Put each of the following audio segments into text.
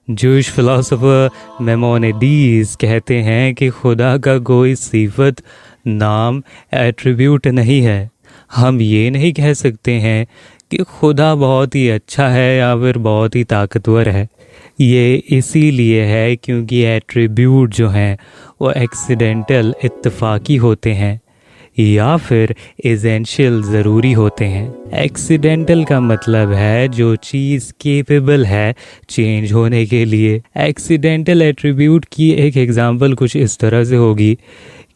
Jewish philosopher मेमोनिडीज कहते हैं कि खुदा का कोई सिफत, नाम, एट्रीब्यूट नहीं है। हम ये नहीं कह सकते हैं कि खुदा बहुत ही अच्छा है या फिर बहुत ही ताकतवर है। ये इसीलिए है क्योंकि एट्रीब्यूट जो हैं वो एक्सीडेंटल, इत्तेफाकी होते हैं या फिर एसेंशियल ज़रूरी होते हैं। एक्सीडेंटल का मतलब है जो चीज़ केपेबल है चेंज होने के लिए। एक्सीडेंटल एट्रीब्यूट की एक एग्जांपल कुछ इस तरह से होगी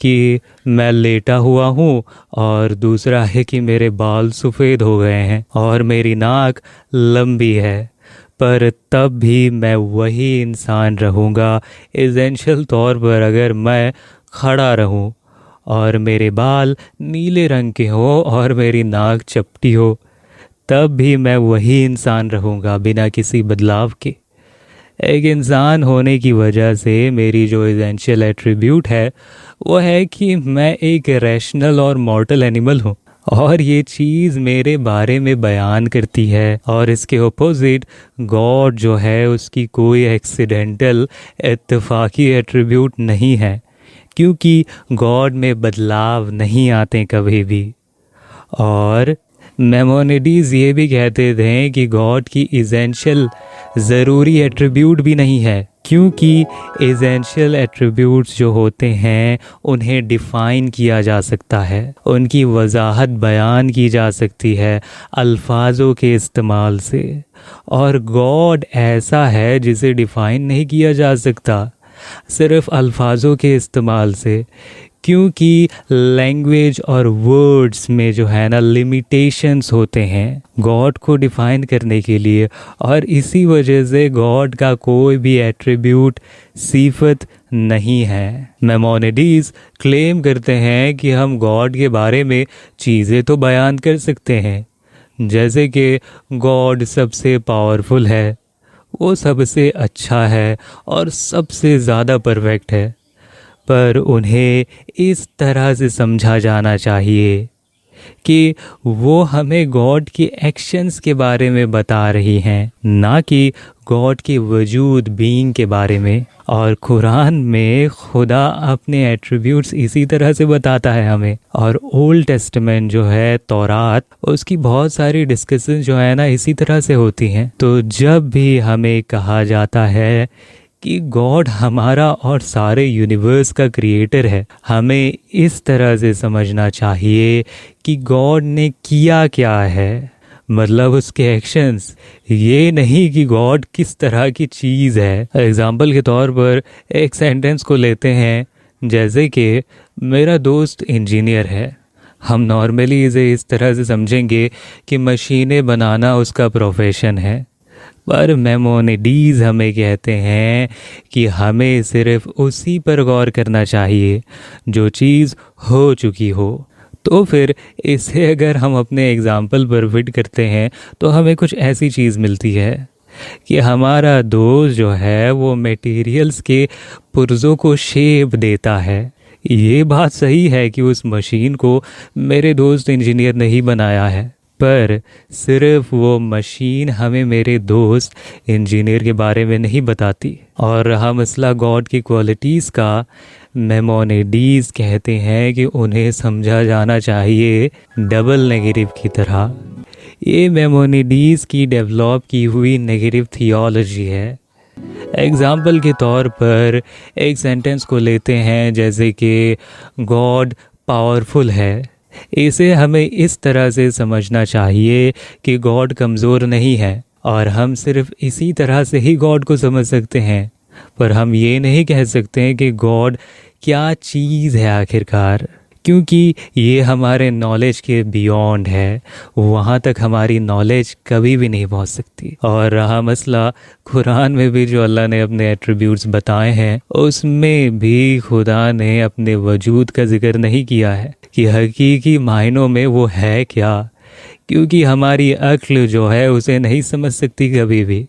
कि मैं लेटा हुआ हूँ, और दूसरा है कि मेरे बाल सफ़ेद हो गए हैं और मेरी नाक लंबी है, पर तब भी मैं वही इंसान रहूँगा एसेंशियल तौर पर अगर मैं खड़ा रहूँ और मेरे बाल नीले रंग के हो और मेरी नाक चपटी हो, तब भी मैं वही इंसान रहूँगा बिना किसी बदलाव के। एक इंसान होने की वजह से मेरी जो एसेंशियल एट्रीब्यूट है वो है कि मैं एक रैशनल और मॉर्टल एनिमल हूँ, और ये चीज़ मेरे बारे में बयान करती है। और इसके ऑपोजिट गॉड जो है उसकी कोई एक्सीडेंटल, इत्तेफाकी एट्रीब्यूट नहीं है, क्योंकि गॉड में बदलाव नहीं आते कभी भी। और मेमोनिडीज़ ये भी कहते थे कि गॉड की एसेंशियल ज़रूरी एट्रीब्यूट भी नहीं है, क्योंकि एसेंशियल एट्रीब्यूट्स जो होते हैं उन्हें डिफ़ाइन किया जा सकता है, उनकी वजाहत बयान की जा सकती है अल्फाजों के इस्तेमाल से। और गॉड ऐसा है जिसे डिफ़ाइन नहीं किया जा सकता सिर्फ अल्फाजों के इस्तेमाल से, क्योंकि लैंग्वेज और वर्ड्स में जो है ना लिमिटेशंस होते हैं गॉड को डिफ़ाइन करने के लिए। और इसी वजह से गॉड का कोई भी एट्रीब्यूट, सिफत नहीं है। मेमोनिडीज़ क्लेम करते हैं कि हम गॉड के बारे में चीज़ें तो बयान कर सकते हैं, जैसे कि गॉड सबसे पावरफुल है, वो सबसे अच्छा है और सबसे ज़्यादा परफेक्ट है, पर उन्हें इस तरह से समझा जाना चाहिए कि वो हमें गॉड के एक्शंस के बारे में बता रही हैं, ना कि गॉड के वजूद, बीइंग के बारे में। और कुरान में खुदा अपने एट्रीब्यूट्स इसी तरह से बताता है हमें। और ओल्ड टेस्टामेंट जो है, तौरात, उसकी बहुत सारी डिस्कशन जो है ना इसी तरह से होती हैं। तो जब भी हमें कहा जाता है कि गॉड हमारा और सारे यूनिवर्स का क्रिएटर है, हमें इस तरह से समझना चाहिए कि गॉड ने किया क्या है, मतलब उसके एक्शंस, ये नहीं कि गॉड किस तरह की चीज़ है। एग्जाम्पल के तौर पर एक सेंटेंस को लेते हैं, जैसे कि मेरा दोस्त इंजीनियर है। हम नॉर्मली इसे इस तरह से समझेंगे कि मशीनें बनाना उसका प्रोफेशन है, पर मेमोनिडीज़ हमें कहते हैं कि हमें सिर्फ उसी पर गौर करना चाहिए जो चीज़ हो चुकी हो। तो फिर इसे अगर हम अपने एग्जाम्पल पर फिट करते हैं तो हमें कुछ ऐसी चीज़ मिलती है कि हमारा दोस्त जो है वो मटेरियल्स के पुर्ज़ों को शेप देता है। ये बात सही है कि उस मशीन को मेरे दोस्त इंजीनियर ने ही बनाया है, पर सिर्फ वो मशीन हमें मेरे दोस्त इंजीनियर के बारे में नहीं बताती। और रहा मसला गॉड की क्वालिटीज़ का, मेमोनिडीज़ कहते हैं कि उन्हें समझा जाना चाहिए डबल नेगेटिव की तरह। ये मेमोनिडीज़ की डेवलप की हुई नेगेटिव थियोलॉजी है। एग्जाम्पल के तौर पर एक सेंटेंस को लेते हैं, जैसे कि गॉड पावरफुल है। इसे हमें इस तरह से समझना चाहिए कि गॉड कमज़ोर नहीं है, और हम सिर्फ इसी तरह से ही गॉड को समझ सकते हैं। पर हम ये नहीं कह सकते हैं कि गॉड क्या चीज़ है आखिरकार, क्योंकि ये हमारे नॉलेज के बियॉन्ड है, वहाँ तक हमारी नॉलेज कभी भी नहीं पहुँच सकती। और रहा मसला कुरान में भी जो अल्लाह ने अपने एट्रीब्यूट्स बताए हैं, उसमें भी खुदा ने अपने वजूद का जिक्र नहीं किया है कि हकीकी मायनों में वो है क्या, क्योंकि हमारी अक्ल जो है उसे नहीं समझ सकती कभी भी।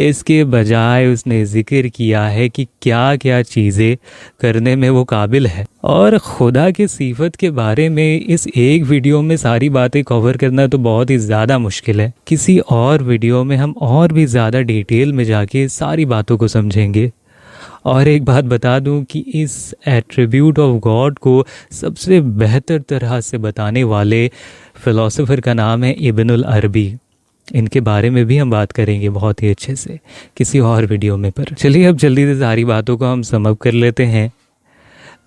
इसके बजाय उसने ज़िक्र किया है कि क्या क्या चीज़ें करने में वो काबिल है। और खुदा की सिफत के बारे में इस एक वीडियो में सारी बातें कवर करना तो बहुत ही ज़्यादा मुश्किल है। किसी और वीडियो में हम और भी ज़्यादा डिटेल में जाके सारी बातों को समझेंगे। और एक बात बता दूं कि इस एट्रीब्यूट ऑफ गॉड को सबसे बेहतर तरह से बताने वाले फ़िलासफ़र का नाम है इब्नुल अरबी। इनके बारे में भी हम बात करेंगे बहुत ही अच्छे से किसी और वीडियो में। पर चलिए अब जल्दी से सारी बातों को हम समअप कर लेते हैं।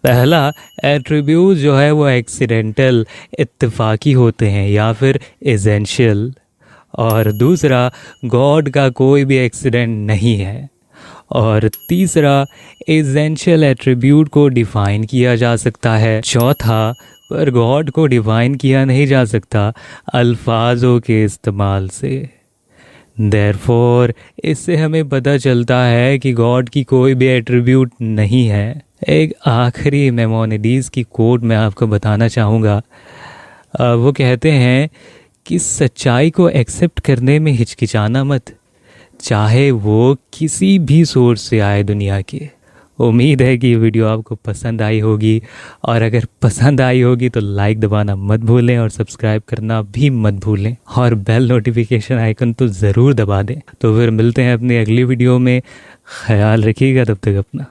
पहला एट्रीब्यूट जो है वो एक्सीडेंटल इत्तेफाकी होते हैं या फिर एसेंशियल। और दूसरा, गॉड का कोई भी एक्सीडेंट नहीं है। और तीसरा, एसेंशियल एट्रीब्यूट को डिफ़ाइन किया जा सकता है। चौथा, पर गॉड को डिफ़ाइन किया नहीं जा सकता अल्फाजों के इस्तेमाल से। देयरफॉर इससे हमें पता चलता है कि गॉड की कोई भी एट्रीब्यूट नहीं है। एक आखिरी मेमोनिडीज़ की कोट मैं आपको बताना चाहूँगा। वो कहते हैं कि सच्चाई को एक्सेप्ट करने में हिचकिचाना मत, चाहे वो किसी भी सोर्स से आए दुनिया के। उम्मीद है कि ये वीडियो आपको पसंद आई होगी, और अगर पसंद आई होगी तो लाइक दबाना मत भूलें और सब्सक्राइब करना भी मत भूलें, और बेल नोटिफिकेशन आइकन तो ज़रूर दबा दें। तो फिर मिलते हैं अपनी अगली वीडियो में। ख्याल रखिएगा तब तक अपना।